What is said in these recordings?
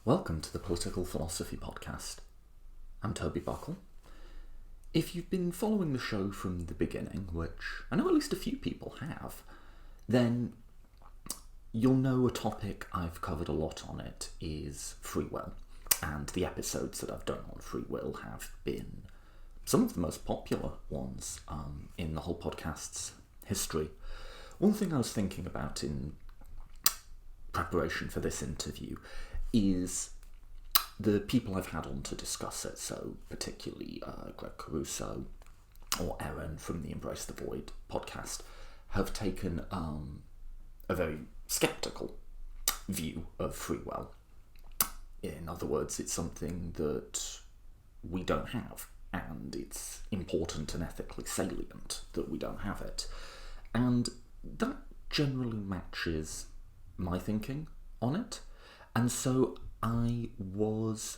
Welcome to the Political Philosophy Podcast. I'm Toby Buckle. If you've been following the show from the beginning, which I know at least a few people have, then you'll know a topic I've covered a lot on it is free will. And the episodes that I've done on free will have been some of the most popular ones in the whole podcast's history. One thing I was thinking about in preparation for this interview is the people I've had on to discuss it, so particularly Greg Caruso or Erin from the Embrace the Void podcast have taken a very sceptical view of free will. In other words, it's something that we don't have, and it's important and ethically salient that we don't have it. And that generally matches my thinking on it. And so I was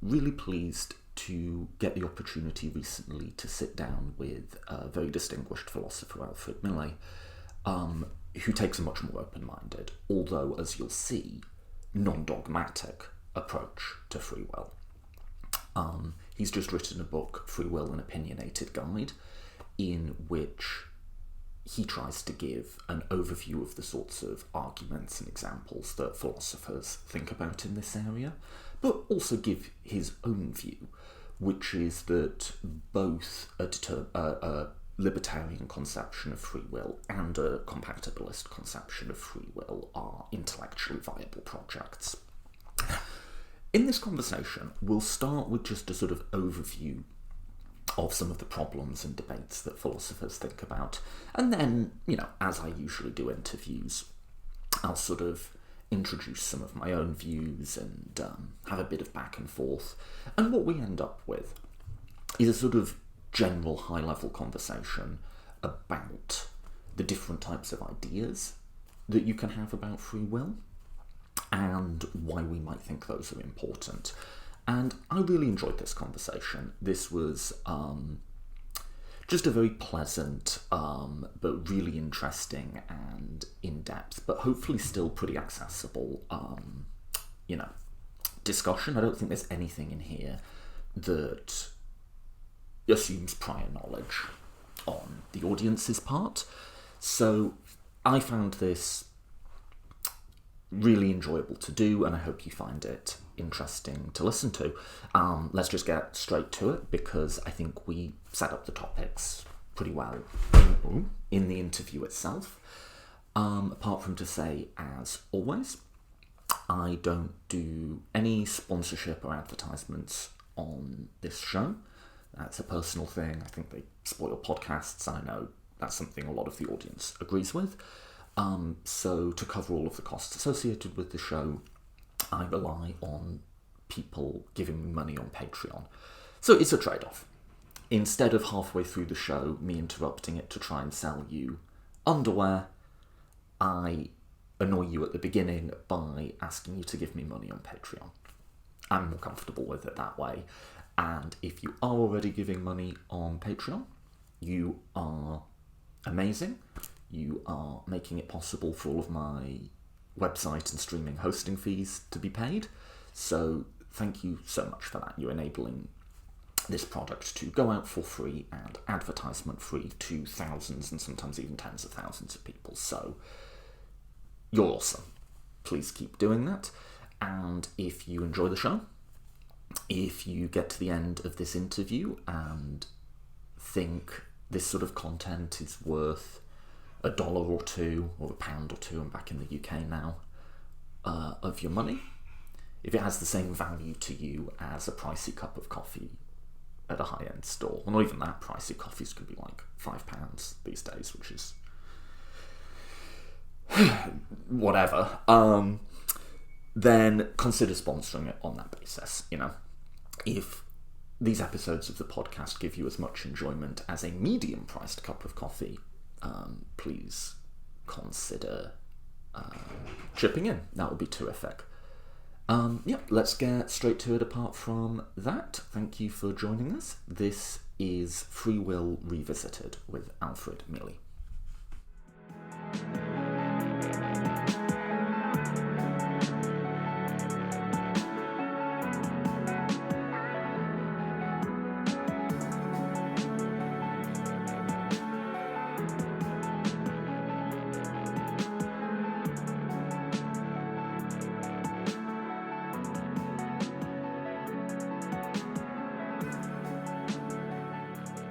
really pleased to get the opportunity recently to sit down with a very distinguished philosopher, Alfred Mele, who takes a much more open-minded, although, as you'll see, non-dogmatic approach to free will. He's just written a book, Free Will, an Opinionated Guide, in which he tries to give an overview of the sorts of arguments and examples that philosophers think about in this area, but also give his own view, which is that both a libertarian conception of free will and a compatibilist conception of free will are intellectually viable projects. In this conversation, we'll start with just a sort of overview of some of the problems and debates that philosophers think about. And then, as I usually do interviews, I'll sort of introduce some of my own views and have a bit of back and forth. And what we end up with is a sort of general high-level conversation about the different types of ideas that you can have about free will and why we might think those are important. And I really enjoyed this conversation. This was just a very pleasant, but really interesting and in-depth, but hopefully still pretty accessible, discussion. I don't think there's anything in here that assumes prior knowledge on the audience's part. So I found this really enjoyable to do, and I hope you find it interesting to listen to. Let's just get straight to it, because I think we set up the topics pretty well in the interview itself. Apart from to say, as always, I don't do any sponsorship or advertisements on this show. That's a personal thing. I think they spoil podcasts. I know that's something a lot of the audience agrees with. So to cover all of the costs associated with the show, I rely on people giving me money on Patreon. So it's a trade-off. Instead of halfway through the show, me interrupting it to try and sell you underwear, I annoy you at the beginning by asking you to give me money on Patreon. I'm more comfortable with it that way. And if you are already giving money on Patreon, you are amazing. You are making it possible for all of my website and streaming hosting fees to be paid. So thank you so much for that. You're enabling this product to go out for free and advertisement free to thousands and sometimes even tens of thousands of people. So you're awesome. Please keep doing that. And if you enjoy the show, if you get to the end of this interview and think this sort of content is worth $1 or $2 or £1 or £2, I'm back in the UK now, of your money, if it has the same value to you as a pricey cup of coffee at a high-end store, well, not even that pricey, coffees could be like £5 these days, which is whatever, then consider sponsoring it on that basis. If these episodes of the podcast give you as much enjoyment as a medium-priced cup of coffee, please consider chipping in. That would be terrific. Let's get straight to it. Apart from that, thank you for joining us. This is Free Will Revisited with Alfred Mele.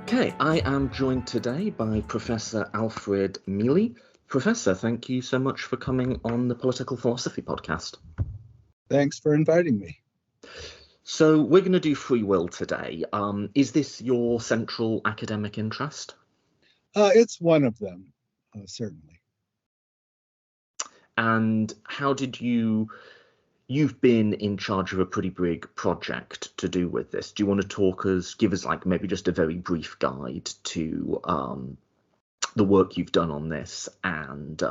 Okay, I am joined today by Professor Alfred Mele. Professor, thank you so much for coming on the Political Philosophy podcast. Thanks for inviting me. So we're going to do free will today. Is this your central academic interest? It's one of them, certainly. And how did you've been in charge of a pretty big project to do with this. Do you want to give us like maybe just a very brief guide to the work you've done on this and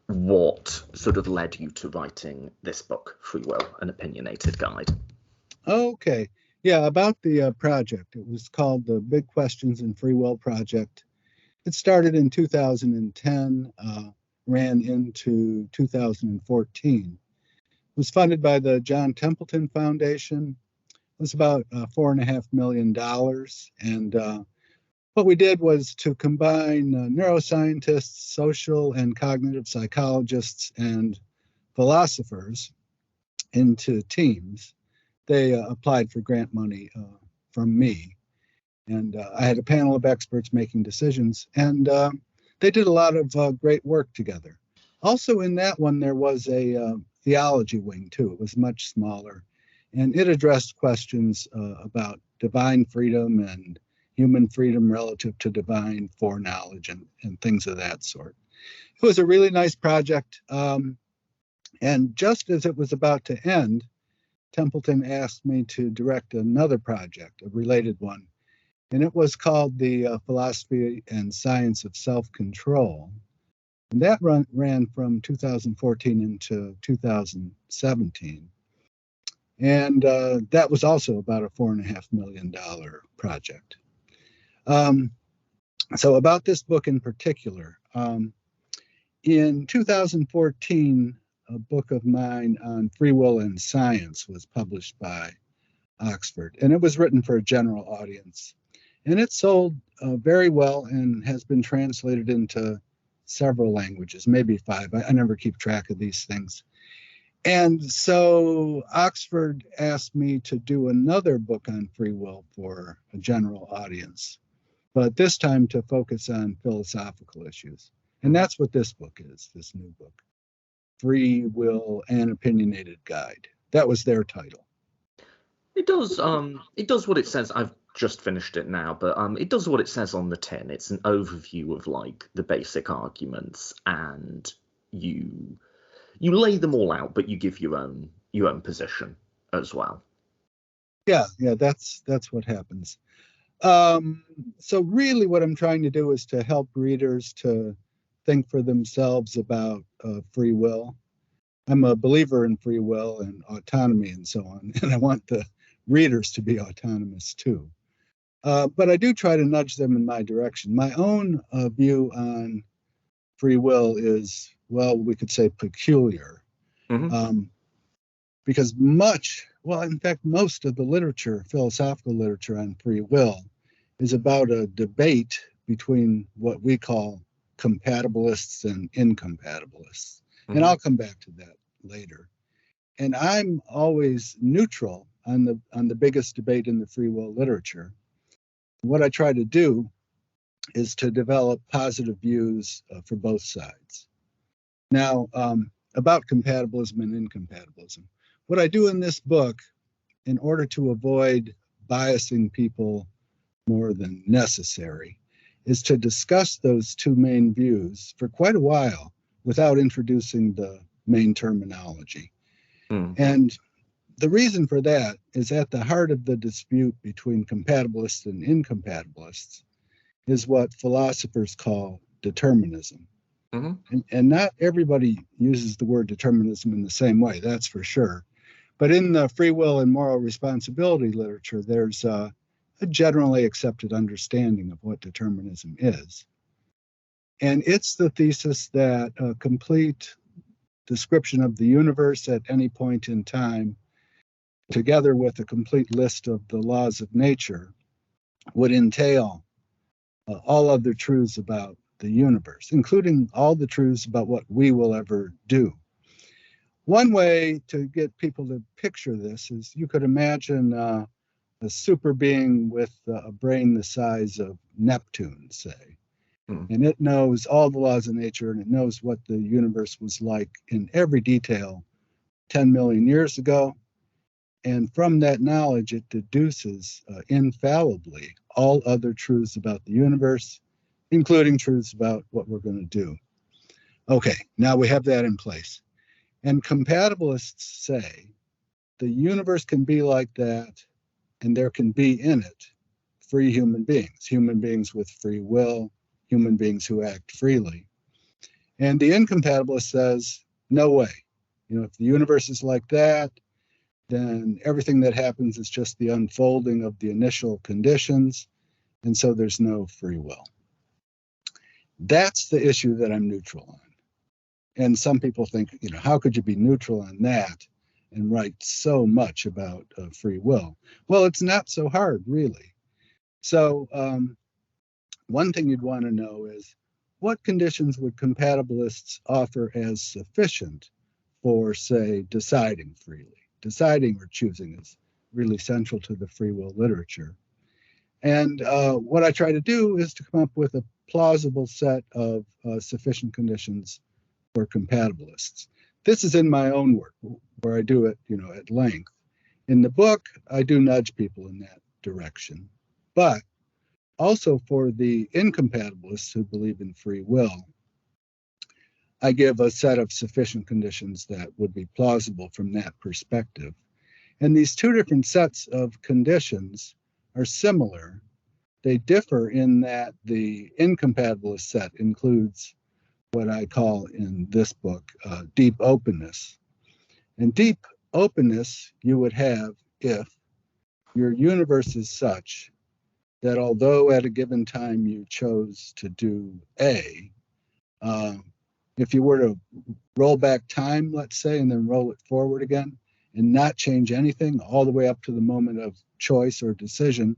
what sort of led you to writing this book, Free Will, an Opinionated Guide? Okay. Yeah, about the project. It was called the Big Questions in Free Will Project. It started in 2010, ran into 2014. It was funded by the John Templeton Foundation. It was about $4.5 million. And what we did was to combine neuroscientists, social and cognitive psychologists, and philosophers into teams. They applied for grant money from me. And I had a panel of experts making decisions. And they did a lot of great work together. Also in that one, there was a theology wing, too. It was much smaller. And it addressed questions about divine freedom and human freedom relative to divine foreknowledge and things of that sort. It was a really nice project. And just as it was about to end, Templeton asked me to direct another project, a related one. And it was called the Philosophy and Science of Self-Control. And that ran from 2014 into 2017. And that was also about a $4.5 million project. So about this book in particular, in 2014, a book of mine on free will and science was published by Oxford, and it was written for a general audience. And it sold very well and has been translated into several languages, maybe 5. I never keep track of these things. And so Oxford asked me to do another book on free will for a general audience, but this time to focus on philosophical issues. And that's what this book is, this new book, Free Will, an Opinionated Guide. That was their title. It does what it says. I've just finished it now, but it does what it says on the tin. It's an overview of like the basic arguments, and you lay them all out, but you give your own position as well. Yeah, that's what happens. So really what I'm trying to do is to help readers to think for themselves about free will. I'm a believer in free will and autonomy and so on, and I want the readers to be autonomous too. But I do try to nudge them in my direction. My own view on free will is, well, we could say peculiar. Mm-hmm. Because in fact, most of the literature, philosophical literature on free will is about a debate between what we call compatibilists and incompatibilists. Mm-hmm. And I'll come back to that later. And I'm always neutral on the biggest debate in the free will literature. What I try to do is to develop positive views for both sides. Now, about compatibilism and incompatibilism. What I do in this book, in order to avoid biasing people more than necessary, is to discuss those two main views for quite a while without introducing the main terminology. Mm. And the reason for that is at the heart of the dispute between compatibilists and incompatibilists is what philosophers call determinism. Mm-hmm. And not everybody uses the word determinism in the same way, that's for sure. But in the free will and moral responsibility literature, there's a generally accepted understanding of what determinism is. And it's the thesis that a complete description of the universe at any point in time, together with a complete list of the laws of nature, would entail all other truths about the universe, including all the truths about what we will ever do. One way to get people to picture this is you could imagine a super being with a brain the size of Neptune, say. And it knows all the laws of nature, and it knows what the universe was like in every detail 10 million years ago. And from that knowledge, it deduces infallibly all other truths about the universe, including truths about what we're going to do. Okay, now we have that in place. And compatibilists say the universe can be like that, and there can be in it free human beings with free will, human beings who act freely. And the incompatibilist says, no way. If the universe is like that, then everything that happens is just the unfolding of the initial conditions, and so there's no free will. That's the issue that I'm neutral on. And some people think, how could you be neutral on that and write so much about free will? Well, it's not so hard, really. So one thing you'd want to know is, what conditions would compatibilists offer as sufficient for, say, deciding freely? Deciding or choosing is really central to the free will literature. And what I try to do is to come up with a plausible set of sufficient conditions for compatibilists. This is in my own work, where I do it, at length. In the book, I do nudge people in that direction. But also for the incompatibilists who believe in free will, I give a set of sufficient conditions that would be plausible from that perspective. And these two different sets of conditions are similar. They differ in that the incompatibilist set includes what I call in this book deep openness. And deep openness you would have if your universe is such that although at a given time you chose to do A, if you were to roll back time, let's say, and then roll it forward again and not change anything all the way up to the moment of choice or decision,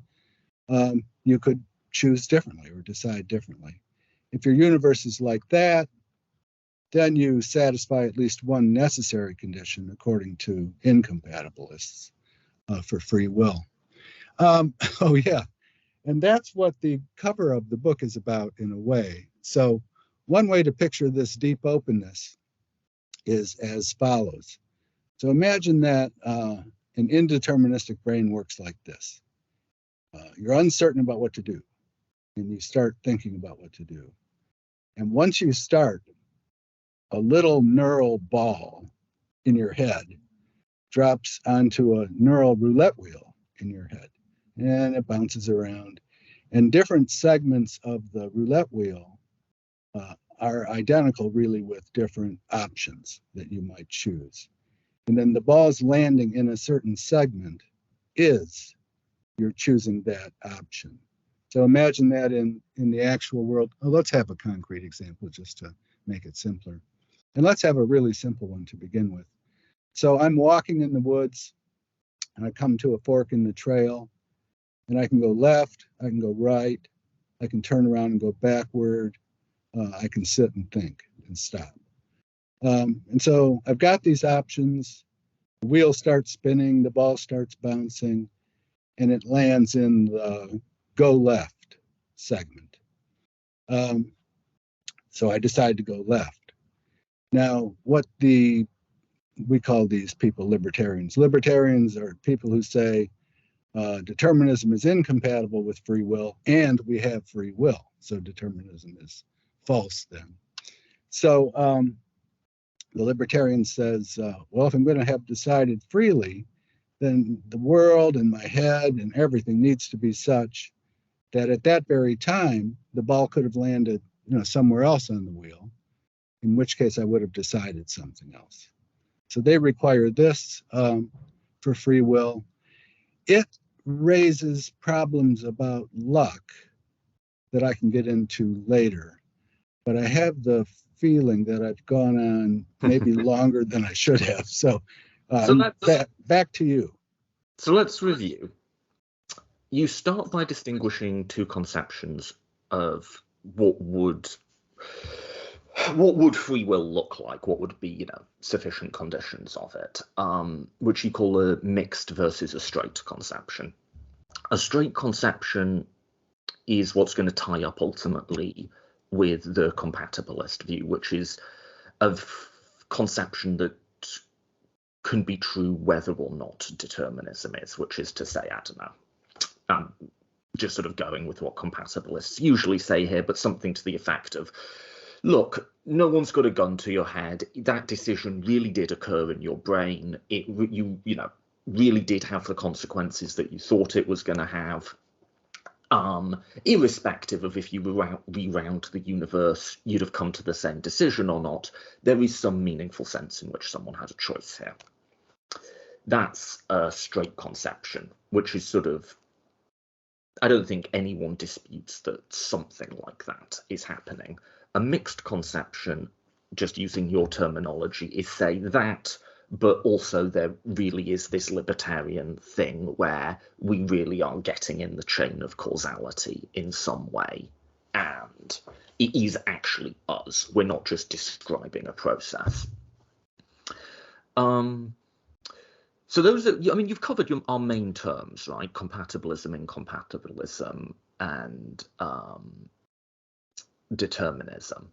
you could choose differently or decide differently. If your universe is like that, then you satisfy at least one necessary condition according to incompatibilists for free will. Oh, yeah. And that's what the cover of the book is about in a way. So one way to picture this deep openness is as follows. So imagine that an indeterministic brain works like this. You're uncertain about what to do, and you start thinking about what to do. And once you start, a little neural ball in your head drops onto a neural roulette wheel in your head, and it bounces around. And different segments of the roulette wheel are identical, really, with different options that you might choose. And then the ball's landing in a certain segment is you're choosing that option. So imagine that in the actual world. Oh, let's have a concrete example just to make it simpler. And let's have a really simple one to begin with. So I'm walking in the woods, and I come to a fork in the trail, and I can go left, I can go right, I can turn around and go backward, I can sit and think and stop. And so I've got these options. The wheel starts spinning, the ball starts bouncing, and it lands in the go left segment. So I decide to go left. Now, we call these people libertarians. Libertarians are people who say determinism is incompatible with free will, and we have free will. So determinism is false then. So the libertarian says, well, if I'm going to have decided freely, then the world and my head and everything needs to be such that at that very time, the ball could have landed somewhere else on the wheel, in which case I would have decided something else. So they require this for free will. It raises problems about luck that I can get into later. But I have the feeling that I've gone on maybe longer than I should have. So back to you. So let's review. You start by distinguishing two conceptions of what would free will look like, what would be, sufficient conditions of it, which you call a mixed versus a straight conception. a straight conception is what's going to tie up ultimately with the compatibilist view, which is a conception that can be true whether or not determinism is, which is to say, I don't know, I'm just sort of going with what compatibilists usually say here, but something to the effect of, look, no one's got a gun to your head. That decision really did occur in your brain. You really did have the consequences that you thought it was going to have. Irrespective of if you rewound the universe, you'd have come to the same decision or not. There is some meaningful sense in which someone had a choice here. That's a straight conception, which is sort of, I don't think anyone disputes that something like that is happening. A mixed conception, just using your terminology, is say that, but also there really is this libertarian thing where we really are getting in the chain of causality in some way. And it is actually us. We're not just describing a process. So those are, I mean, you've covered our main terms, right? Compatibilism, incompatibilism, and determinism.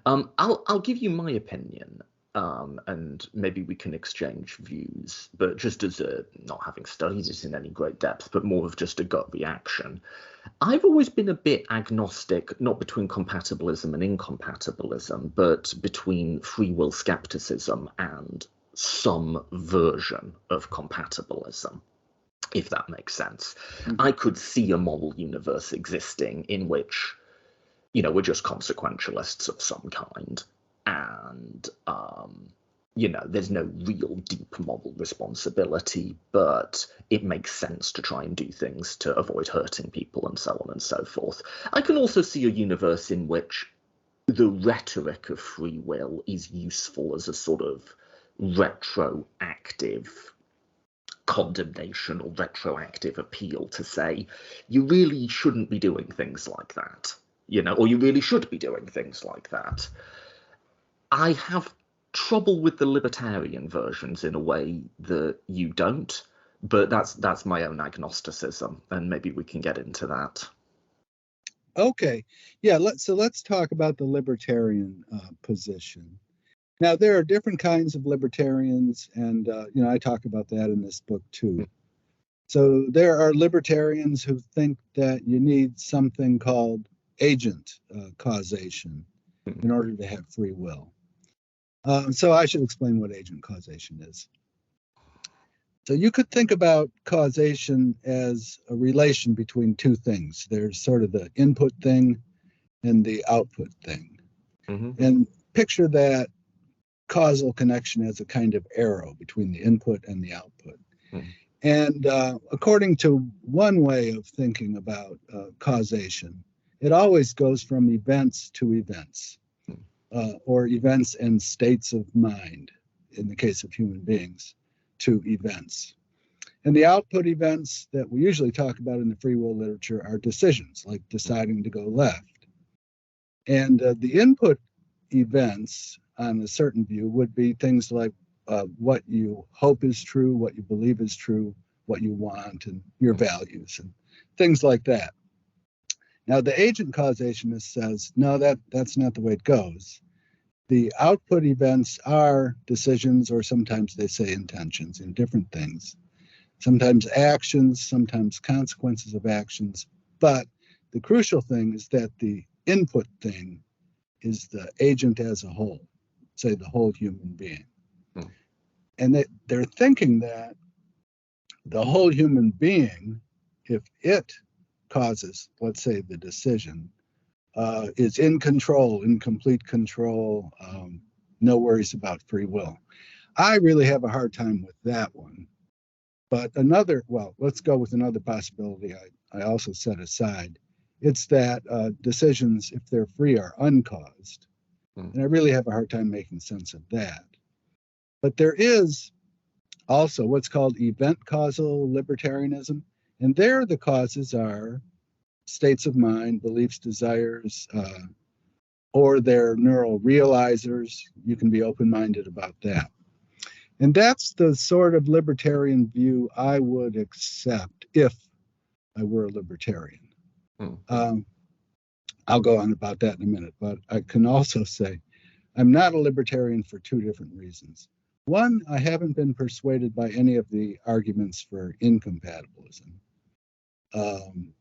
I'll give you my opinion, and maybe we can exchange views, but just as not having studied it in any great depth, but more of just a gut reaction. I've always been a bit agnostic, not between compatibilism and incompatibilism, but between free will skepticism and some version of compatibilism, if that makes sense. Mm-hmm. I could see a model universe existing in which, we're just consequentialists of some kind, and there's no real deep moral responsibility, but it makes sense to try and do things to avoid hurting people and so on and so forth. I can also see a universe in which the rhetoric of free will is useful as a sort of retroactive condemnation or retroactive appeal to say, you really shouldn't be doing things like that, or you really should be doing things like that. I have trouble with the libertarian versions in a way that you don't, but that's my own agnosticism, and maybe we can get into that. Okay, yeah. Let's talk about the libertarian position. Now, there are different kinds of libertarians, and I talk about that in this book too. So there are libertarians who think that you need something called agent causation in order to have free will. So I should explain what agent causation is. So you could think about causation as a relation between two things. There's sort of the input thing and the output thing. Mm-hmm. And picture that causal connection as a kind of arrow between the input and the output. Mm-hmm. And according to one way of thinking about causation, it always goes from events to events, or events and states of mind, in the case of human beings, to events. And the output events that we usually talk about in the free will literature are decisions, like deciding to go left. And the input events on a certain view would be things like what you hope is true, what you believe is true, what you want, and your values, and things like that. Now, the agent causationist says, no, that's not the way it goes. The output events are decisions, or sometimes they say intentions, in different things. Sometimes actions, sometimes consequences of actions. But the crucial thing is that the input thing is the agent as a whole, say the whole human being. And they're thinking that the whole human being, if it causes, let's say, the decision, is in control, in complete control, no worries about free will. I really have a hard time with that one. But let's go with another possibility I also set aside. It's that decisions, if they're free, are uncaused. And I really have a hard time making sense of that. But there is also what's called event causal libertarianism. And there the causes are states of mind, beliefs, desires, or they're neural realizers. You can be open-minded about that. And that's the sort of libertarian view I would accept if I were a libertarian. Mm-hmm. I'll go on about that in a minute, but I can also say I'm not a libertarian for two different reasons. One, I haven't been persuaded by any of the arguments for incompatibilism. Um,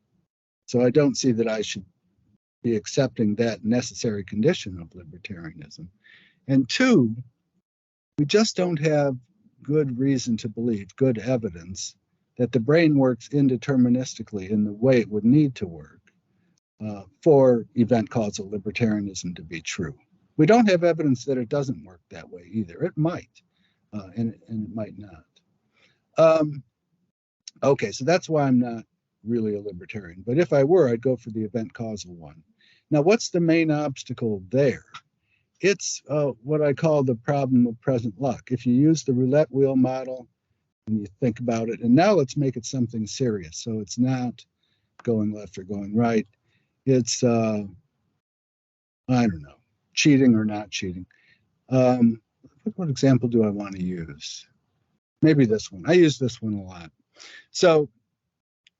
so I don't see that I should be accepting that necessary condition of libertarianism. And two, we just don't have good reason to believe, good evidence, that the brain works indeterministically in the way it would need to work for event causal libertarianism to be true. We don't have evidence that it doesn't work that way either. It might, and it might not. Okay, so that's why I'm not really a libertarian. But if I were, I'd go for the event causal one. Now, what's the main obstacle there? It's what I call the problem of present luck. If you use the roulette wheel model and you think about it, and now let's make it something serious. So it's not going left or going right. It's, I don't know, cheating or not cheating. What example do I want to use? Maybe this one. I use this one a lot. So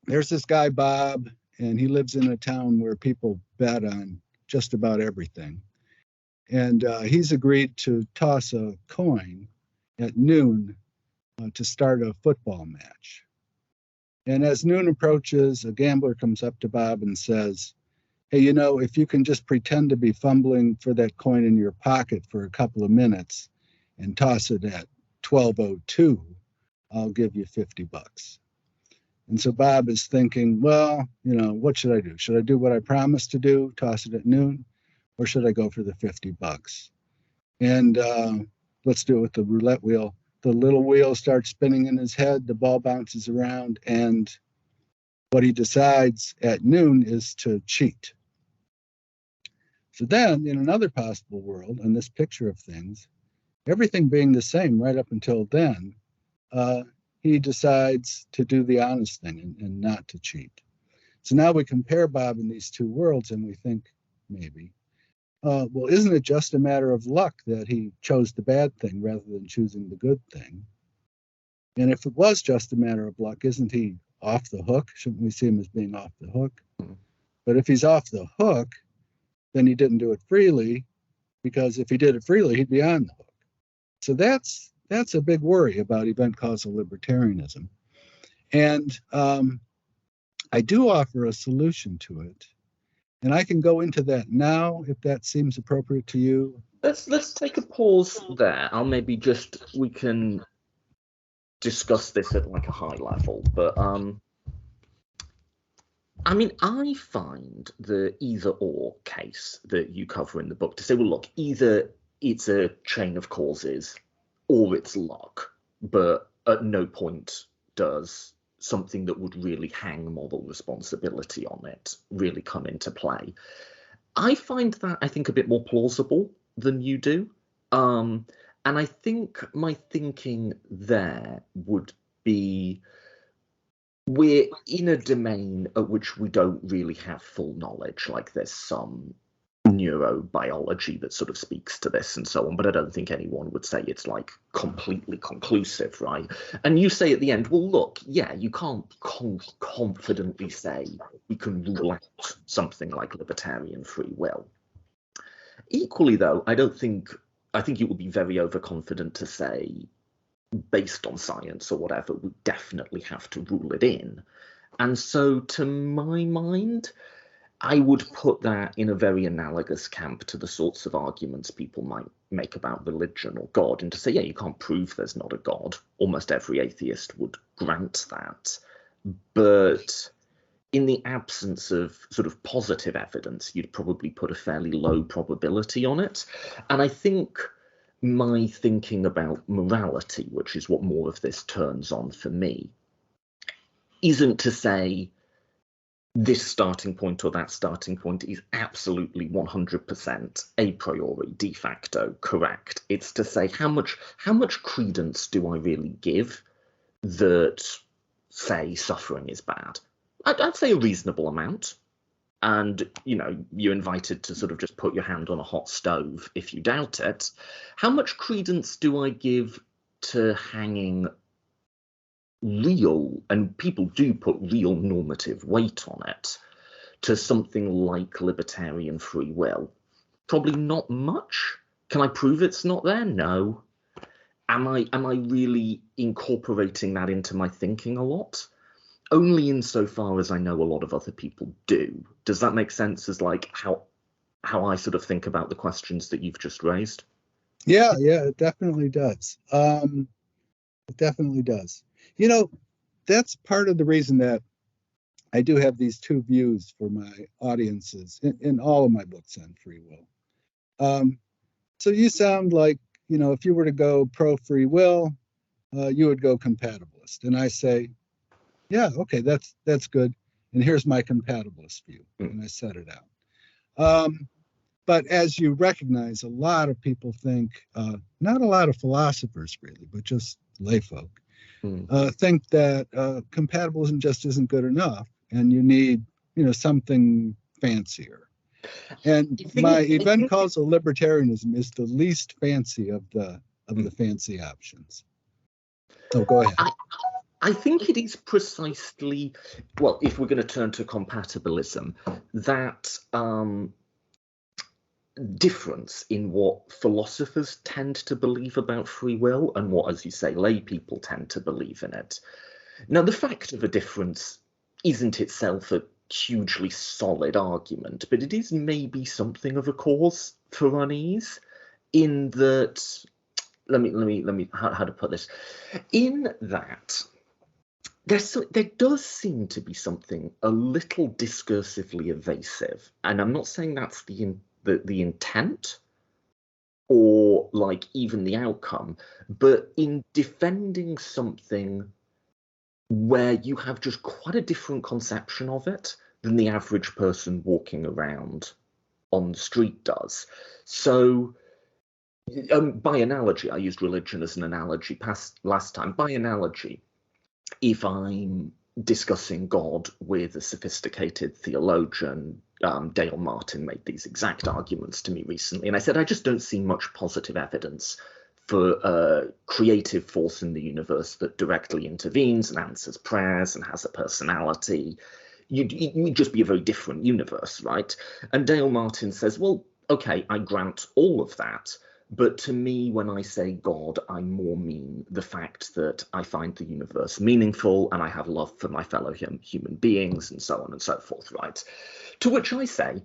there's this guy, Bob, and he lives in a town where people bet on just about everything. And he's agreed to toss a coin at noon to start a football match. And as noon approaches, a gambler comes up to Bob and says, hey, you know, if you can just pretend to be fumbling for that coin in your pocket for a couple of minutes and toss it at 12:02, I'll give you $50. And so Bob is thinking, well, you know, what should I do? Should I do what I promised to do, toss it at noon, or should I go for the $50? And let's do it with the roulette wheel. The little wheel starts spinning in his head, the ball bounces around, and what he decides at noon is to cheat. So then, in another possible world, in this picture of things, everything being the same right up until then, he decides to do the honest thing and not to cheat. So now we compare Bob in these two worlds and we think, maybe, well, isn't it just a matter of luck that he chose the bad thing rather than choosing the good thing? And if it was just a matter of luck, isn't he off the hook? Shouldn't we see him as being off the hook? But if he's off the hook, then he didn't do it freely, because if he did it freely, he'd be on the hook. So that's a big worry about event causal libertarianism. And I do offer a solution to it. And I can go into that now if that seems appropriate to you. Let's take a pause there. We can discuss this at like a high level, but I mean, I find the either or case that you cover in the book to say, well, look, either it's a chain of causes or it's luck, but at no point does something that would really hang moral responsibility on it really come into play. I find that, I think, a bit more plausible than you do. And I think my thinking there would be, we're in a domain at which we don't really have full knowledge. Like, there's some neurobiology that sort of speaks to this and so on, but I don't think anyone would say it's like completely conclusive, right? And you say at the end, well, look, yeah, you can't confidently say we can rule out something like libertarian free will. Equally, though, I think it would be very overconfident to say, based on science or whatever, we definitely have to rule it in. And so, to my mind, I would put that in a very analogous camp to the sorts of arguments people might make about religion or God, and to say, yeah, you can't prove there's not a God. Almost every atheist would grant that. But in the absence of sort of positive evidence, you'd probably put a fairly low probability on it. And I think my thinking about morality, which is what more of this turns on for me, isn't to say this starting point or that starting point is absolutely 100% a priori de facto correct. It's to say how much credence do I really give that, say, suffering is bad? I'd say a reasonable amount. And, you know, you're invited to sort of just put your hand on a hot stove if you doubt it. How much credence do I give to hanging real, and people do put real normative weight on it, to something like libertarian free will? Probably not much. Can I prove it's not there? No. Am I really incorporating that into my thinking a lot? Only insofar as I know a lot of other people do. Does that make sense as like how I sort of think about the questions that you've just raised? Yeah, it definitely does. It definitely does. You know, that's part of the reason that I do have these two views for my audiences in all of my books on free will. So you sound like, if you were to go pro free will, you would go compatibilist. And I say, yeah, okay, that's good. And here's my compatibilist view. And I set it out. But as you recognize, a lot of people think, not a lot of philosophers really, but just layfolk, think that compatibilism just isn't good enough, and you need, something fancier. And my event-causal libertarianism is the least fancy of the fancy options. Oh, go ahead. I think it is precisely, well, if we're going to turn to compatibilism, that difference in what philosophers tend to believe about free will and what, as you say, lay people tend to believe in it. Now, the fact of a difference isn't itself a hugely solid argument, but it is maybe something of a cause for unease, in that, let me how to put this, in that there does seem to be something a little discursively evasive, and I'm not saying that's the intent or like even the outcome, but in defending something where you have just quite a different conception of it than the average person walking around on the street does. So by analogy, I used religion as an analogy last time. By analogy, if I'm discussing God with a sophisticated theologian, Dale Martin made these exact arguments to me recently, and I said, I just don't see much positive evidence for a creative force in the universe that directly intervenes and answers prayers and has a personality. It would just be a very different universe, right? And Dale Martin says, well, okay, I grant all of that. But to me, when I say God, I more mean the fact that I find the universe meaningful and I have love for my fellow human beings and so on and so forth, right? To which I say,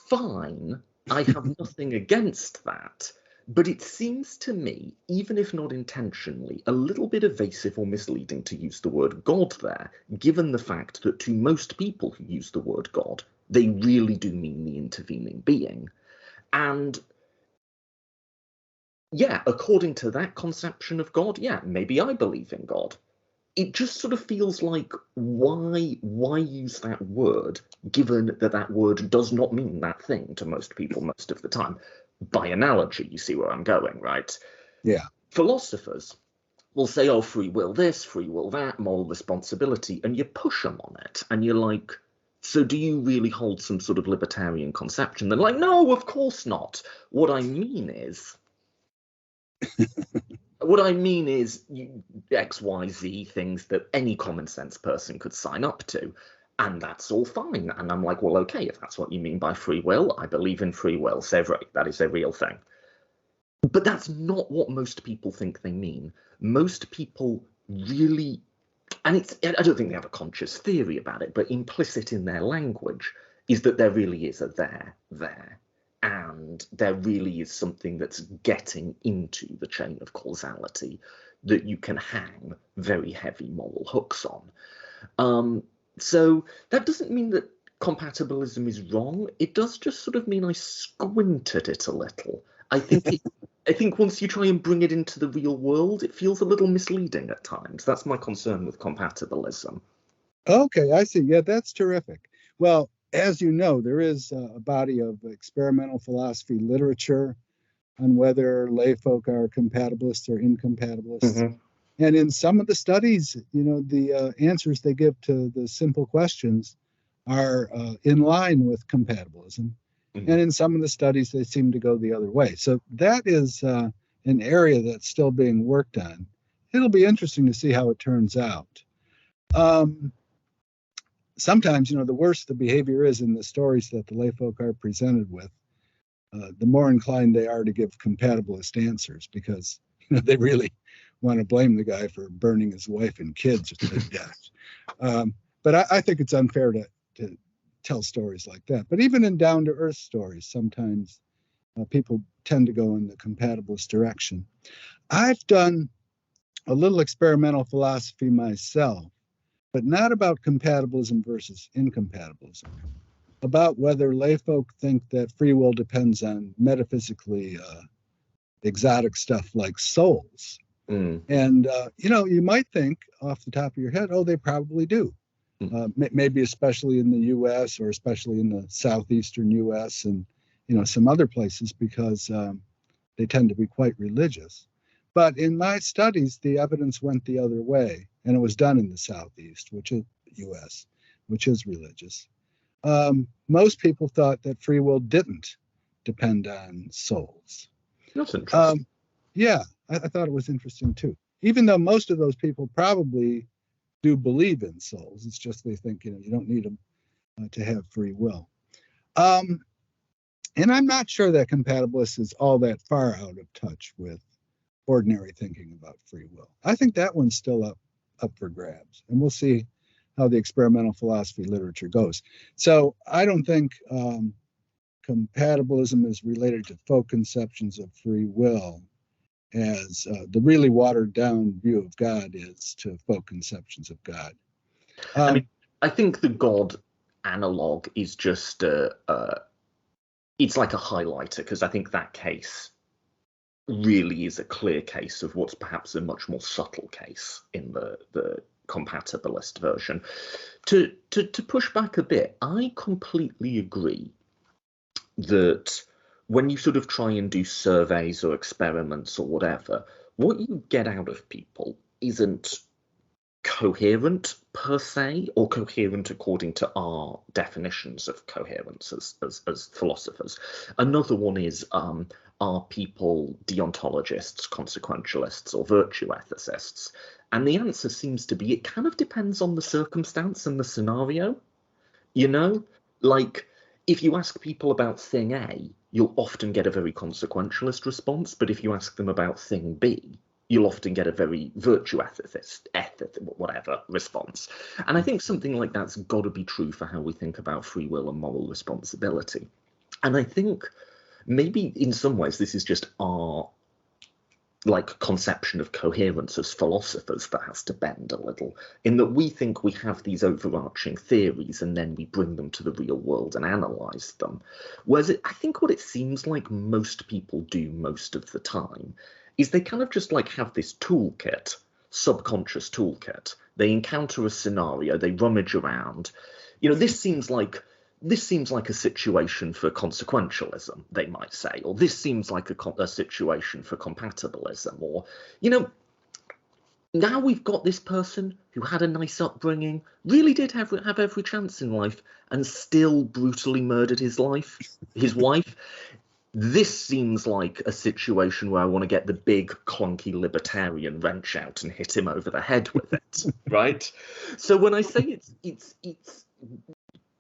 fine, I have nothing against that. But it seems to me, even if not intentionally, a little bit evasive or misleading to use the word God there, given the fact that to most people who use the word God, they really do mean the intervening being. And yeah, according to that conception of God, yeah, maybe I believe in God. It just sort of feels like, why use that word, given that that word does not mean that thing to most people most of the time? By analogy, you see where I'm going, right? Yeah. Philosophers will say, oh, free will this, free will that, moral responsibility, and you push them on it, and you're like, so do you really hold some sort of libertarian conception? They're like, no, of course not. What I mean is X, Y, Z things that any common sense person could sign up to. And that's all fine. And I'm like, well, okay, if that's what you mean by free will, I believe in free will. That is a real thing. But that's not what most people think they mean. Most people really, and I don't think they have a conscious theory about it, but implicit in their language is that there really is a there. And there really is something that's getting into the chain of causality that you can hang very heavy moral hooks on. So that doesn't mean that compatibilism is wrong. It does just sort of mean I squint at it a little. I think once you try and bring it into the real world, it feels a little misleading at times. That's my concern with compatibilism. Okay, I see. Yeah, that's terrific. Well, as you know, there is a body of experimental philosophy literature on whether layfolk are compatibilists or incompatibilists. Mm-hmm. And in some of the studies, the answers they give to the simple questions are in line with compatibilism. Mm-hmm. And in some of the studies, they seem to go the other way. So that is an area that's still being worked on. it'll be interesting to see how it turns out. Sometimes, the worse the behavior is in the stories that the layfolk are presented with, the more inclined they are to give compatibilist answers, because they really want to blame the guy for burning his wife and kids to death. But I think it's unfair to tell stories like that. But even in down-to-earth stories, sometimes people tend to go in the compatibilist direction. I've done a little experimental philosophy myself, but not about compatibilism versus incompatibilism, about whether layfolk think that free will depends on metaphysically exotic stuff like souls. And, you might think off the top of your head, oh, they probably do. Maybe especially in the U.S. or especially in the southeastern U.S. and, some other places, because they tend to be quite religious. But in my studies, the evidence went the other way, and it was done in the Southeast, which is U.S., which is religious. Most people thought that free will didn't depend on souls. That's interesting. Yeah, I thought it was interesting too. Even though most of those people probably do believe in souls, it's just they think you don't need them to have free will. And I'm not sure that compatibilist is all that far out of touch with ordinary thinking about free will. I think that one's still up for grabs, and we'll see how the experimental philosophy literature goes. So I don't think compatibilism is related to folk conceptions of free will as the really watered down view of God is to folk conceptions of God. I think the God analog is just it's like a highlighter, because I think that case really is a clear case of what's perhaps a much more subtle case in the compatibilist version. To push back a bit, I completely agree that when you sort of try and do surveys or experiments or whatever, what you get out of people isn't coherent per se, or coherent according to our definitions of coherence as philosophers. Another one is, are people deontologists, consequentialists, or virtue ethicists? And the answer seems to be it kind of depends on the circumstance and the scenario. Like if you ask people about thing A, you'll often get a very consequentialist response, but if you ask them about thing B, you'll often get a very virtue ethicist, whatever response. And I think something like that's got to be true for how we think about free will and moral responsibility. And I think maybe in some ways this is just our conception of coherence as philosophers that has to bend a little, in that we think we have these overarching theories and then we bring them to the real world and analyze them. Whereas I think what it seems like most people do most of the time is they kind of just have this toolkit, subconscious toolkit. They encounter a scenario, they rummage around. This seems like a situation for consequentialism, they might say, or this seems like a situation for compatibilism, or, now we've got this person who had a nice upbringing, really did have every chance in life, and still brutally murdered his wife. This seems like a situation where I want to get the big, clunky libertarian wrench out and hit him over the head with it, right? So when I say it's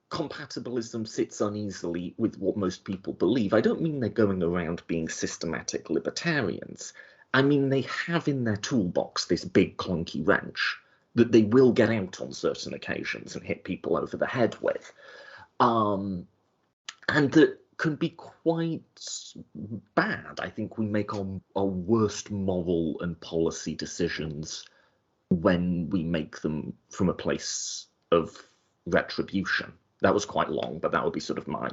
compatibilism sits uneasily with what most people believe, I don't mean they're going around being systematic libertarians. I mean they have in their toolbox this big, clunky wrench that they will get out on certain occasions and hit people over the head with. And that can be quite bad. I think we make our worst moral and policy decisions when we make them from a place of retribution. That was quite long, but that would be sort of my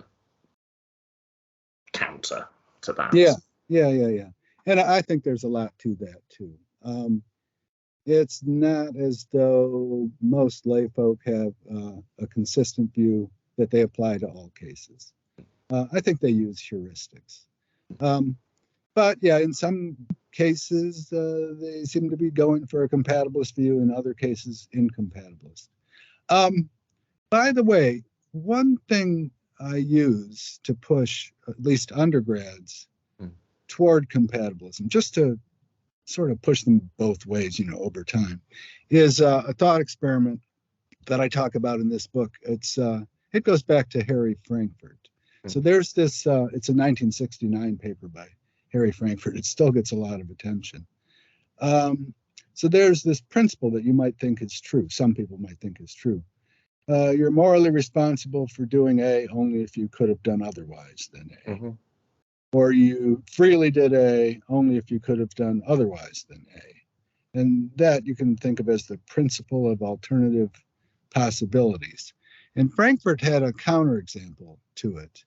counter to that. Yeah. And I think there's a lot to that too. It's not as though most layfolk have a consistent view that they apply to all cases. I think they use heuristics. But yeah, in some cases, they seem to be going for a compatibilist view, in other cases, incompatibilist. By the way, one thing I use to push at least undergrads toward compatibilism, just to sort of push them both ways, over time, is a thought experiment that I talk about in this book. It goes back to Harry Frankfurt. So there's this, it's a 1969 paper by Harry Frankfurt. It still gets a lot of attention. So there's this principle that you might think is true. Some people might think is true. You're morally responsible for doing A only if you could have done otherwise than A. Mm-hmm. Or you freely did A only if you could have done otherwise than A. And that you can think of as the principle of alternative possibilities. And Frankfurt had a counterexample to it.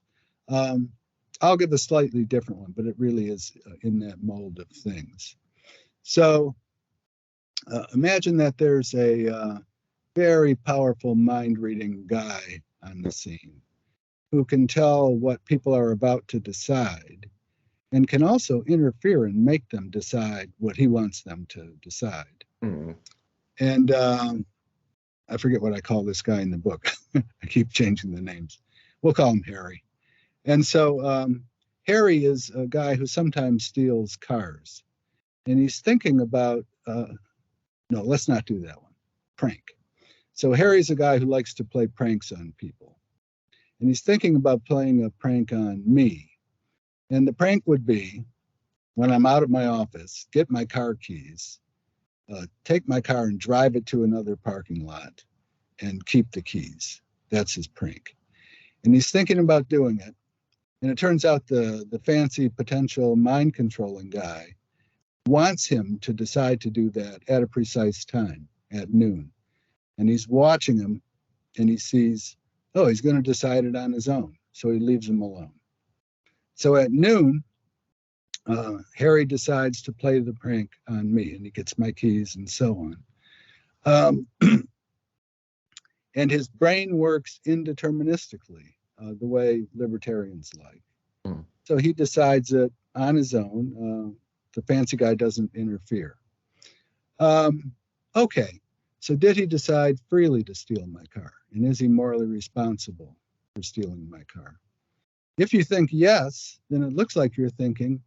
I'll give a slightly different one, but it really is in that mold of things. So imagine that there's a very powerful mind-reading guy on the scene who can tell what people are about to decide and can also interfere and make them decide what he wants them to decide. Mm. And I forget what I call this guy in the book. I keep changing the names. We'll call him Harry. And so Harry is a guy who sometimes steals cars. And he's thinking about, no, let's not do that one. Prank. So Harry's a guy who likes to play pranks on people. And he's thinking about playing a prank on me. And the prank would be, when I'm out of my office, get my car keys, take my car and drive it to another parking lot and keep the keys. That's his prank. And he's thinking about doing it. And it turns out the fancy potential mind controlling guy wants him to decide to do that at a precise time, at noon. And he's watching him and he sees, oh, he's going to decide it on his own. So he leaves him alone. So at noon, Harry decides to play the prank on me and he gets my keys and so on. And his brain works indeterministically, the way libertarians like. Mm. So he decides it on his own. The fancy guy doesn't interfere. Okay, so did he decide freely to steal my car? And is he morally responsible for stealing my car? If you think yes, then it looks like you're thinking,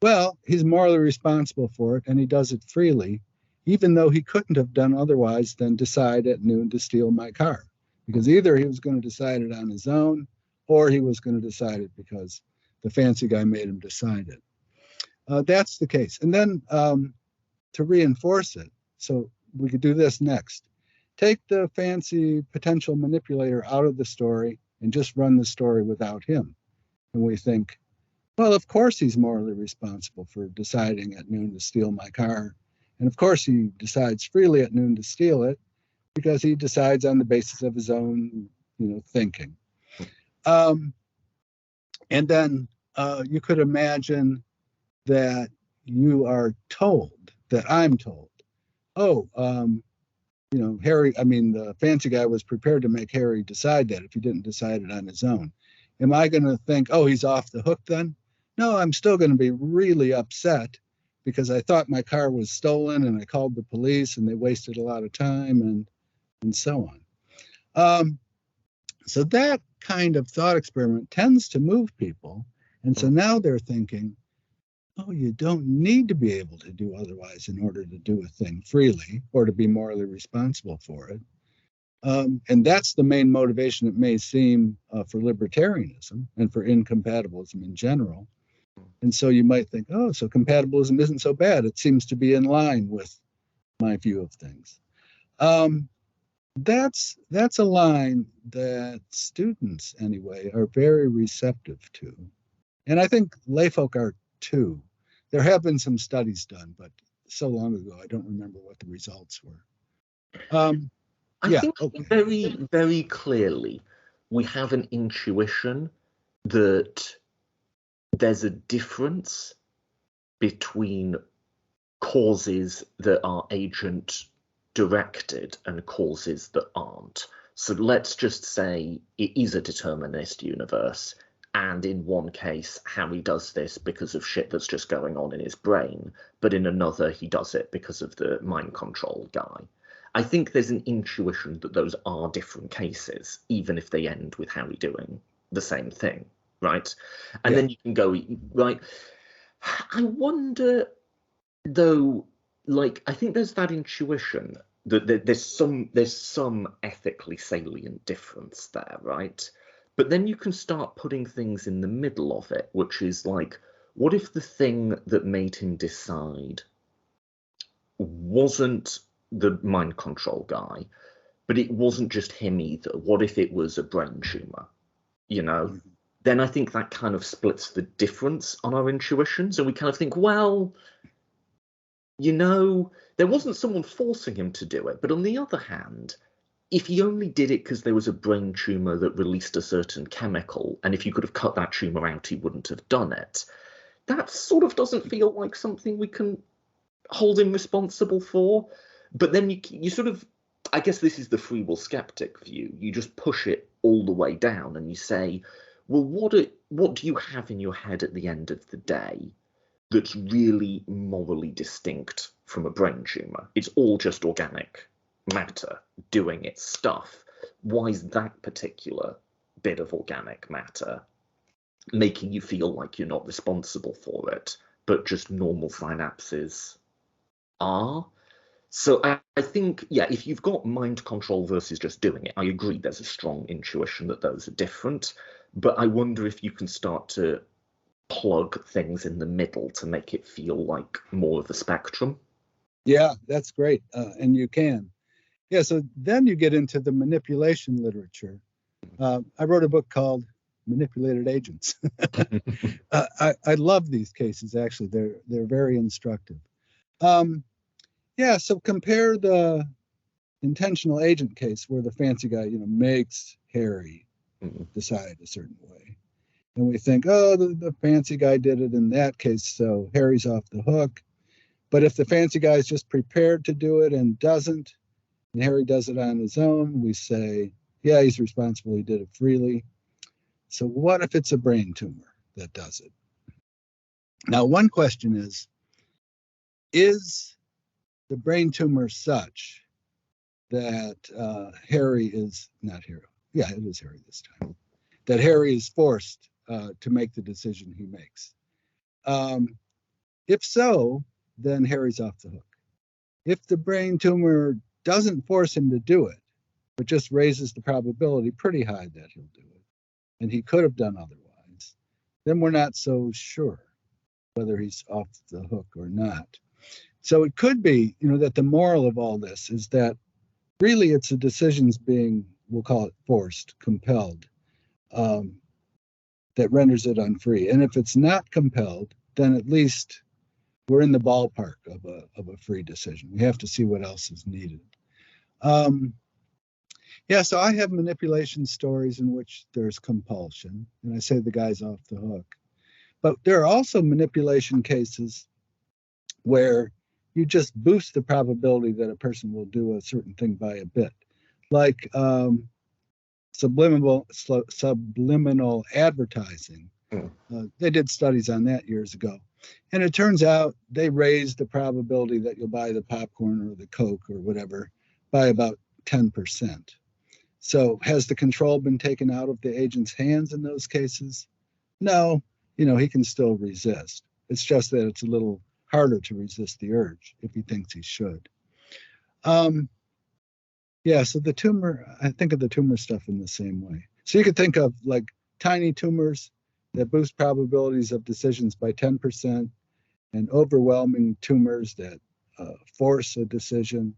well, he's morally responsible for it and he does it freely, even though he couldn't have done otherwise than decide at noon to steal my car. Because either he was going to decide it on his own or he was going to decide it because the fancy guy made him decide it. That's the case. And then to reinforce it, so we could do this next. Take the fancy potential manipulator out of the story and just run the story without him. And we think, well, of course he's morally responsible for deciding at noon to steal my car. And of course he decides freely at noon to steal it because he decides on the basis of his own, thinking. And then you could imagine that you are told, that I'm told, Harry, the fancy guy was prepared to make Harry decide that if he didn't decide it on his own. Am I going to think, oh, he's off the hook then? No, I'm still going to be really upset because I thought my car was stolen and I called the police and they wasted a lot of time and so on. So that kind of thought experiment tends to move people. And so now they're thinking, oh, you don't need to be able to do otherwise in order to do a thing freely or to be morally responsible for it. And that's the main motivation, it may seem, for libertarianism and for incompatibilism in general. And so you might think, oh, so compatibilism isn't so bad. It seems to be in line with my view of things. That's a line that students, anyway, are very receptive to. And I think layfolk are too. There have been some studies done, but so long ago, I don't remember what the results were. I think very, very clearly, we have an intuition that there's a difference between causes that are agent directed and causes that aren't. So let's just say it is a determinist universe. And in one case, Harry does this because of shit that's just going on in his brain. But in another, he does it because of the mind control guy. I think there's an intuition that those are different cases, even if they end with Harry doing the same thing, right? And then you can go, right, I wonder Though, like, I think there's that intuition that there's some ethically salient difference there, right? But then you can start putting things in the middle of it, which is like, what if the thing that made him decide wasn't the mind control guy, but it wasn't just him either? What if it was a brain tumor? You know? Mhm. Then I think that kind of splits the difference on our intuitions, and we kind of think, well, there wasn't someone forcing him to do it. But on the other hand, if he only did it because there was a brain tumor that released a certain chemical, and if you could have cut that tumor out, he wouldn't have done it, that sort of doesn't feel like something we can hold him responsible for. But then you sort of, I guess this is the free will skeptic view. You just push it all the way down and you say, well, what do you have in your head at the end of the day that's really morally distinct from a brain tumor? It's all just organic matter doing its stuff. Why is that particular bit of organic matter making you feel like you're not responsible for it, but just normal synapses are? So I think, yeah, if you've got mind control versus just doing it, I agree there's a strong intuition that those are different. But I wonder if you can start to plug things in the middle to make it feel like more of a spectrum. Yeah, that's great. And you can. Yeah, so then you get into the manipulation literature. I wrote a book called Manipulated Agents. I love these cases, actually. They're very instructive. Um, yeah, so compare the intentional agent case where the fancy guy, makes Harry Mm. decide a certain way. And we think, oh, the fancy guy did it in that case, so Harry's off the hook. But if the fancy guy is just prepared to do it and doesn't, and Harry does it on his own, we say, yeah, he's responsible. He did it freely. So what if it's a brain tumor that does it? Now, one question is the brain tumor such that Harry is not Harry? Yeah, it is Harry this time. That Harry is forced to make the decision he makes. If so, then Harry's off the hook. If the brain tumor doesn't force him to do it, but just raises the probability pretty high that he'll do it, and he could have done otherwise, then we're not so sure whether he's off the hook or not. So it could be, that the moral of all this is that really it's the decisions being, we'll call it forced, compelled, um, that renders it unfree. And if it's not compelled, then at least we're in the ballpark of a free decision. We have to see what else is needed. Yeah, so I have manipulation stories in which there's compulsion, and I say the guy's off the hook. But there are also manipulation cases where you just boost the probability that a person will do a certain thing by a bit, like subliminal advertising. Mm. They did studies on that years ago. And it turns out they raised the probability that you'll buy the popcorn or the Coke or whatever by about 10%. So has the control been taken out of the agent's hands in those cases? No, he can still resist. It's just that it's a little harder to resist the urge if he thinks he should. Yeah, so the tumor, I think of the tumor stuff in the same way. So you could think of like tiny tumors that boost probabilities of decisions by 10% and overwhelming tumors that force a decision.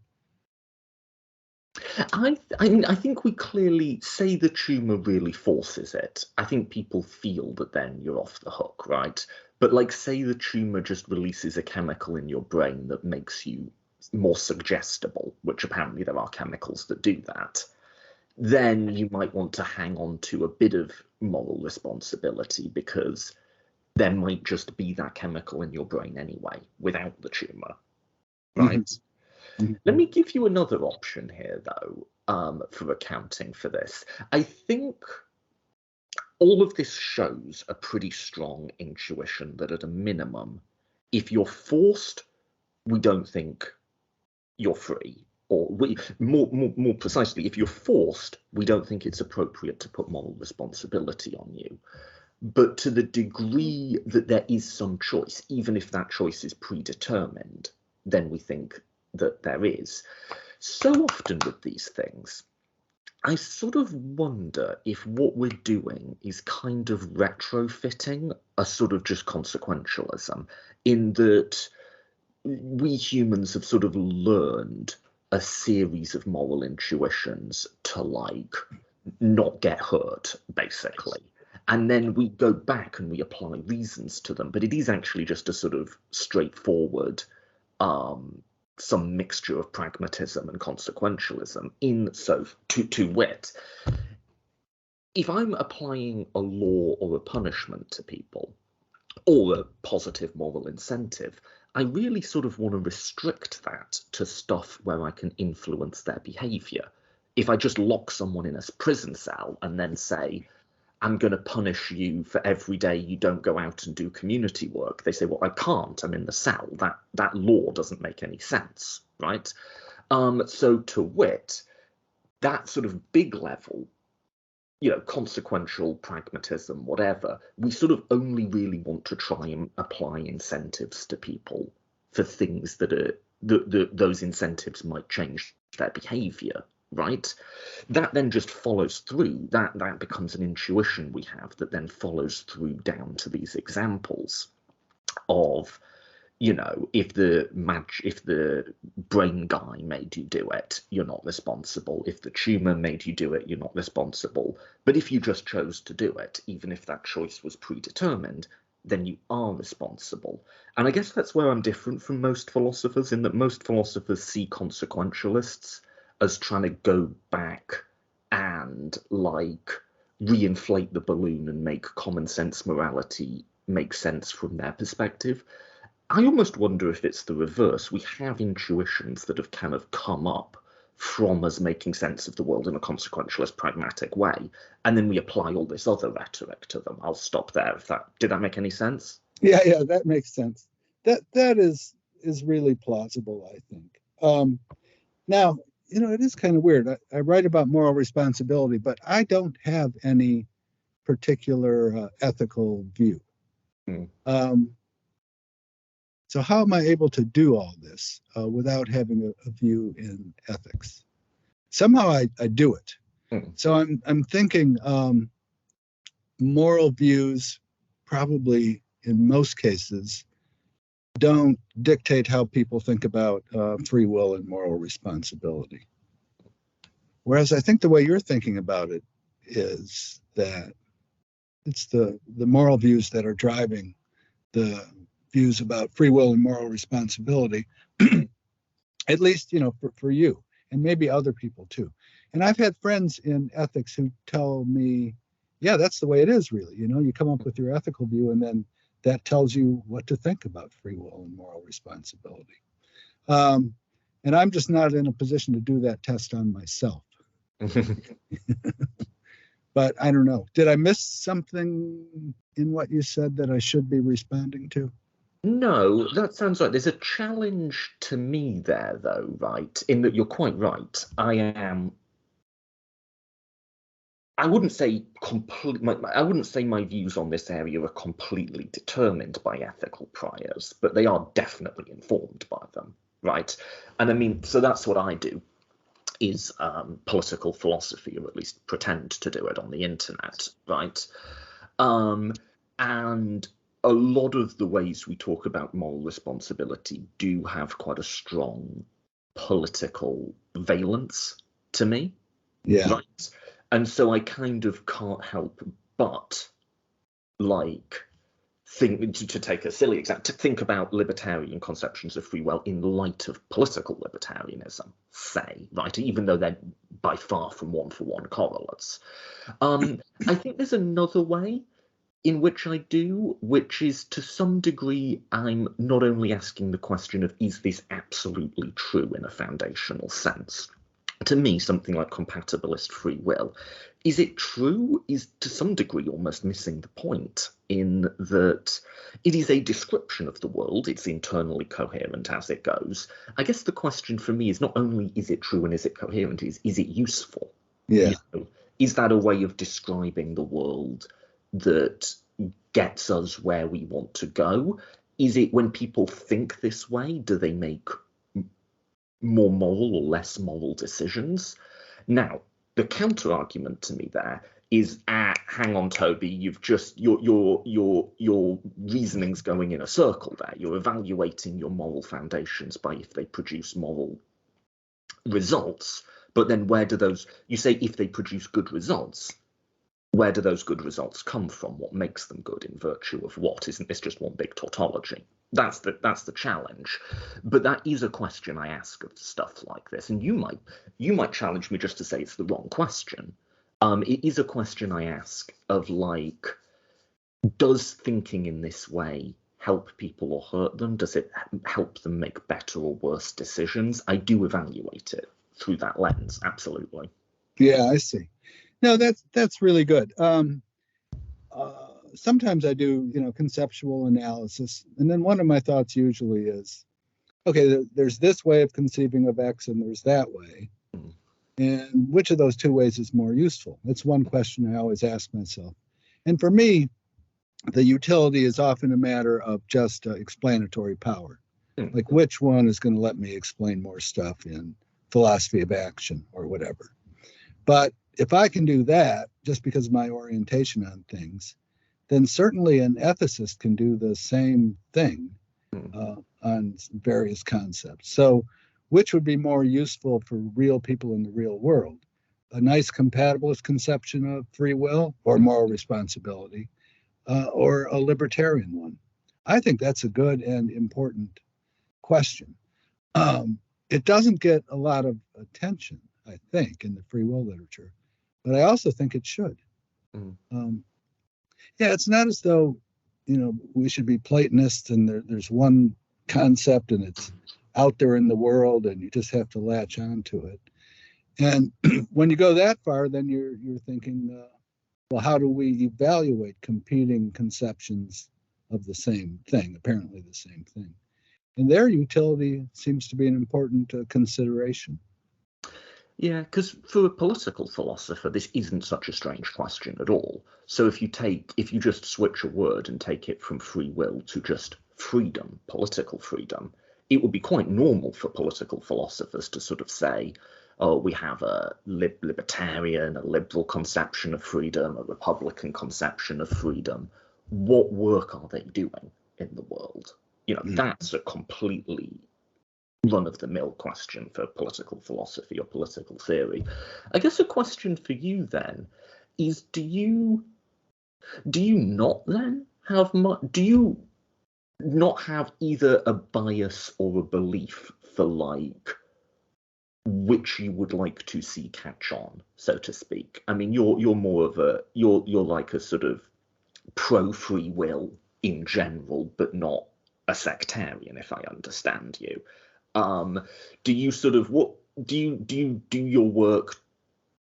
I think we clearly say the tumor really forces it. I think people feel that then you're off the hook, right? But like, say the tumor just releases a chemical in your brain that makes you more suggestible, which apparently there are chemicals that do that, then you might want to hang on to a bit of moral responsibility because there might just be that chemical in your brain anyway without the tumor, right? Mm-hmm. Let me give you another option here, though, for accounting for this. I think all of this shows a pretty strong intuition that at a minimum, if you're forced, we don't think you're free. Or more precisely, if you're forced, we don't think it's appropriate to put moral responsibility on you. But to the degree that there is some choice, even if that choice is predetermined, then we think that there is. So often with these things, I sort of wonder if what we're doing is kind of retrofitting a sort of just consequentialism, in that we humans have sort of learned a series of moral intuitions to, like, not get hurt, basically. And then we go back and we apply reasons to them, but it is actually just a sort of straightforward, some mixture of pragmatism and consequentialism. To wit, if I'm applying a law or a punishment to people, or a positive moral incentive, I really sort of want to restrict that to stuff where I can influence their behavior. If I just lock someone in a prison cell and then say, I'm going to punish you for every day you don't go out and do community work, they say, well, I can't, I'm in the cell. That law doesn't make any sense, right? So to wit, that sort of big level, consequential pragmatism, whatever, we sort of only really want to try and apply incentives to people for things that those incentives might change their behavior, right? That then just follows through. That becomes an intuition we have that then follows through down to these examples of, if the brain guy made you do it, you're not responsible. If the tumor made you do it, you're not responsible. But if you just chose to do it, even if that choice was predetermined, then you are responsible. And I guess that's where I'm different from most philosophers, in that most philosophers see consequentialists as trying to go back and, like, reinflate the balloon and make common sense morality make sense from their perspective. I almost wonder if it's the reverse. We have intuitions that have kind of come up from us making sense of the world in a consequentialist, pragmatic way, and then we apply all this other rhetoric to them. I'll stop there. Did that make any sense? Yeah, that makes sense. That is really plausible, I think. Now, it is kind of weird. I write about moral responsibility, but I don't have any particular ethical view. So how am I able to do all this without having a view in ethics? Somehow I do it. So I'm thinking moral views probably in most cases don't dictate how people think about free will and moral responsibility. Whereas I think the way you're thinking about it is that it's the moral views that are driving the views about free will and moral responsibility, at least, for you, and maybe other people too. And I've had friends in ethics who tell me, yeah, that's the way it is, really. You come up with your ethical view, and then that tells you what to think about free will and moral responsibility. And I'm just not in a position to do that test on myself. But I don't know. Did I miss something in what you said that I should be responding to? No, that sounds right. There's a challenge to me there, though, right? In that you're quite right. I wouldn't say my views on this area are completely determined by ethical priors, but they are definitely informed by them, right? And I mean, so that's what I do, is political philosophy, or at least pretend to do it on the internet, right? And a lot of the ways we talk about moral responsibility do have quite a strong political valence to me. Yeah. Right. And so I kind of can't help but, like, to take a silly example, to think about libertarian conceptions of free will in light of political libertarianism, say, right, even though they're by far from one-for-one correlates. I think there's another way in which I do, which is, to some degree, I'm not only asking the question of, is this absolutely true in a foundational sense? To me, something like compatibilist free will, is it true, is to some degree almost missing the point, in that it is a description of the world, it's internally coherent as it goes. I guess the question for me is not only is it true and is it coherent, is it useful? Yeah. Is that a way of describing the world that gets us where we want to go? Is it when people think this way, do they make more moral or less moral decisions? Now, the counter argument to me there is, hang on, Toby, you've just your reasoning's going in a circle there. You're evaluating your moral foundations by if they produce moral results, but then where do those, you say if they produce good results, where do those good results come from? What makes them good in virtue of what? Isn't this just one big tautology? That's the challenge. But that is a question I ask of stuff like this. And you might challenge me just to say it's the wrong question. It is a question I ask of, like, does thinking in this way help people or hurt them? Does it help them make better or worse decisions? I do evaluate it through that lens, absolutely. Yeah, I see. No, that's really good. Sometimes I do, conceptual analysis, and then one of my thoughts usually is, okay, there's this way of conceiving of X, and there's that way, and which of those two ways is more useful? That's one question I always ask myself. And for me, the utility is often a matter of just explanatory power, like which one is going to let me explain more stuff in philosophy of action or whatever. But if I can do that just because of my orientation on things, then certainly an ethicist can do the same thing on various concepts. So which would be more useful for real people in the real world? A nice compatibilist conception of free will or moral responsibility, or a libertarian one? I think that's a good and important question. It doesn't get a lot of attention, I think, in the free will literature, but I also think it should. Yeah, it's not as though, we should be Platonists and there's one concept and it's out there in the world and you just have to latch on to it. And when you go that far, then you're thinking, well, how do we evaluate competing conceptions of the same thing, apparently the same thing? And their utility seems to be an important consideration. Yeah, because for a political philosopher, this isn't such a strange question at all. So if you just switch a word and take it from free will to just freedom, political freedom, it would be quite normal for political philosophers to sort of say, oh, we have a libertarian, a liberal conception of freedom, a republican conception of freedom. What work are they doing in the world? That's a completely run-of-the-mill question for political philosophy or political theory. I guess a question for you then is, do you not then have do you not have either a bias or a belief for, like, which you would like to see catch on, so to speak? I mean, you're more of you're like a sort of pro free will in general, but not a sectarian, if I understand you. Do you sort of do you do your work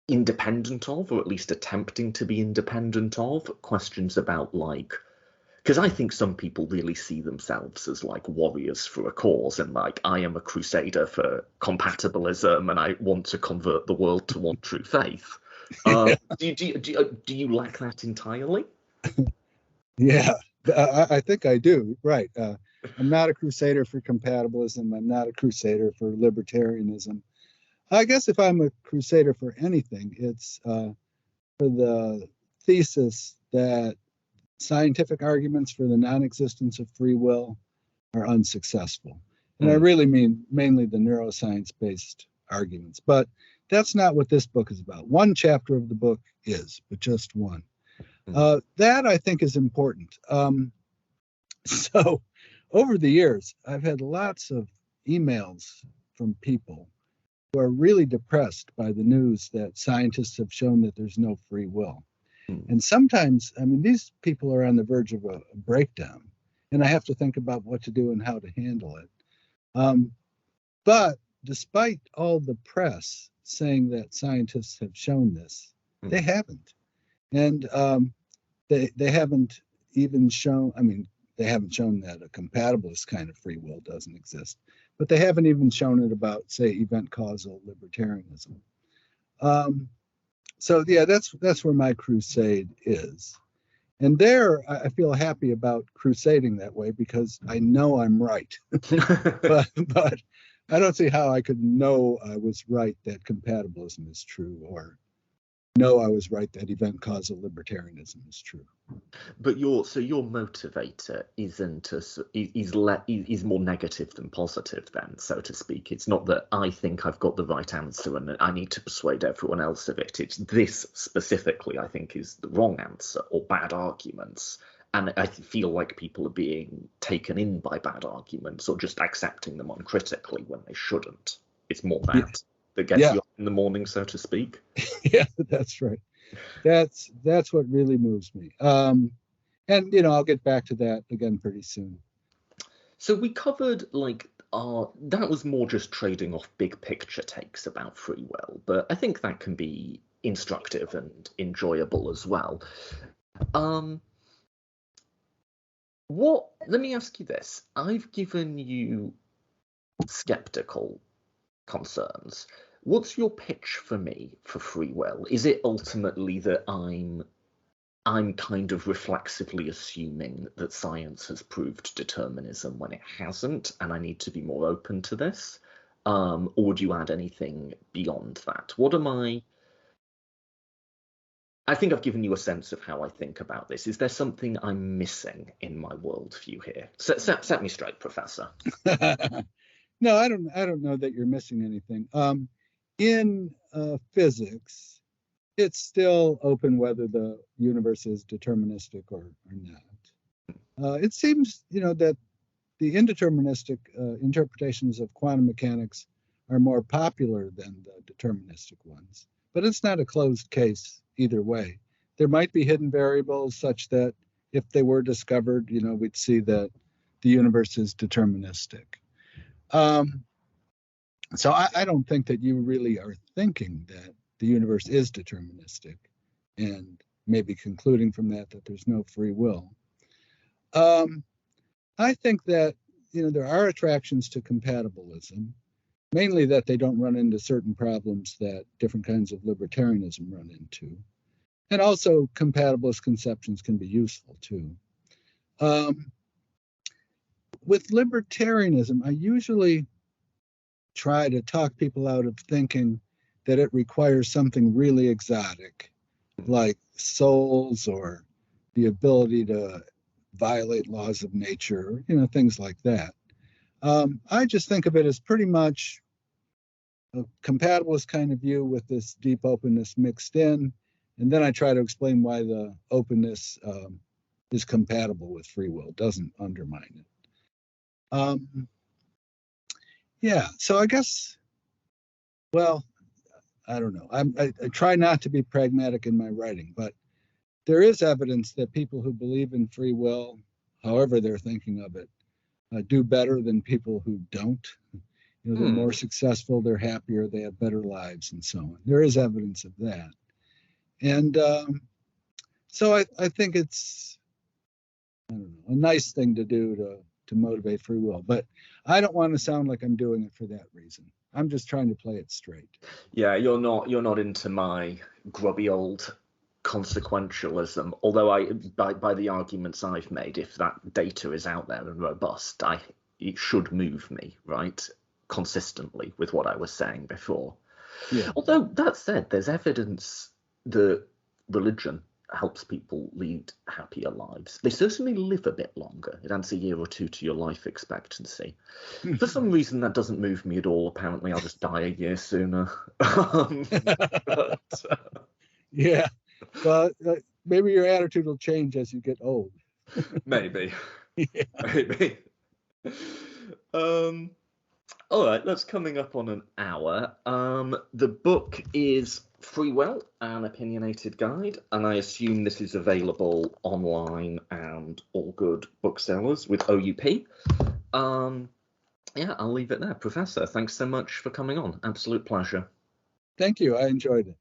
independent of, or at least attempting to be independent of, questions about, like, because I think some people really see themselves as like warriors for a cause, and like, I am a crusader for compatibilism and I want to convert the world to one true faith. Do you lack that entirely? Yeah, I think I do. Right. I'm not a crusader for compatibilism. I'm not a crusader for libertarianism. I guess if I'm a crusader for anything, it's for the thesis that scientific arguments for the non-existence of free will are unsuccessful. And I really mean mainly the neuroscience-based arguments. But that's not what this book is about. One chapter of the book is, but just one. That I think is important. So over the years, I've had lots of emails from people who are really depressed by the news that scientists have shown that there's no free will. And sometimes, I mean, these people are on the verge of a breakdown, and I have to think about what to do and how to handle it. But despite all the press saying that scientists have shown this, they haven't. And they haven't even shown, I mean, they haven't shown that a compatibilist kind of free will doesn't exist, but they haven't even shown it about, say, event causal libertarianism. So yeah, that's where my crusade is. And there, I feel happy about crusading that way because I know I'm right. but I don't see how I could know I was right that compatibilism is true, or know I was right that event causal libertarianism is true. But your motivator is more negative than positive, then, so to speak. It's not that I think I've got the right answer and I need to persuade everyone else of it. It's this specifically I think is the wrong answer, or bad arguments. And I feel like people are being taken in by bad arguments or just accepting them uncritically when they shouldn't. It's more that gets you up in the morning, so to speak. Yeah, that's right. That's what really moves me. And I'll get back to that again pretty soon. So we covered that was more just trading off big picture takes about free will, but I think that can be instructive and enjoyable as well. Let me ask you this. I've given you skeptical concerns. What's your pitch for me for free will? Is it ultimately that I'm kind of reflexively assuming that science has proved determinism when it hasn't, and I need to be more open to this? Or would you add anything beyond that? I think I've given you a sense of how I think about this. Is there something I'm missing in my worldview here? Set me straight, Professor. No, I don't know that you're missing anything. In physics, it's still open whether the universe is deterministic or not. It seems, that the indeterministic interpretations of quantum mechanics are more popular than the deterministic ones, but it's not a closed case either way. There might be hidden variables such that if they were discovered, we'd see that the universe is deterministic. So I don't think that you really are thinking that the universe is deterministic and maybe concluding from that there's no free will. I think that, there are attractions to compatibilism, mainly that they don't run into certain problems that different kinds of libertarianism run into. And also compatibilist conceptions can be useful too. With libertarianism, I usually try to talk people out of thinking that it requires something really exotic, like souls or the ability to violate laws of nature, things like that. I just think of it as pretty much a compatibilist kind of view with this deep openness mixed in, and then I try to explain why the openness is compatible with free will, doesn't undermine it. Yeah, so I guess, well, I don't know. I try not to be pragmatic in my writing, but there is evidence that people who believe in free will, however they're thinking of it, do better than people who don't. They're more successful, they're happier, they have better lives, and so on. There is evidence of that. And so I think it's, I don't know, a nice thing to do to motivate free will. But I don't want to sound like I'm doing it for that reason. I'm just trying to play it straight. Yeah, you're not into my grubby old consequentialism. Although by the arguments I've made, if that data is out there and robust, it should move me, right, consistently with what I was saying before. Yeah. Although that said, there's evidence that religion helps people lead happier lives. They certainly live a bit longer. It adds a year or two to your life expectancy. For some reason, that doesn't move me at all. Apparently, I'll just die a year sooner. Yeah, but maybe your attitude will change as you get old. Maybe. Yeah. Maybe. All right, that's coming up on an hour. The book is Free Will, an Opinionated Guide, and I assume this is available online and all good booksellers with OUP. Yeah, I'll leave it there. Professor, thanks so much for coming on. Absolute pleasure. Thank you. I enjoyed it.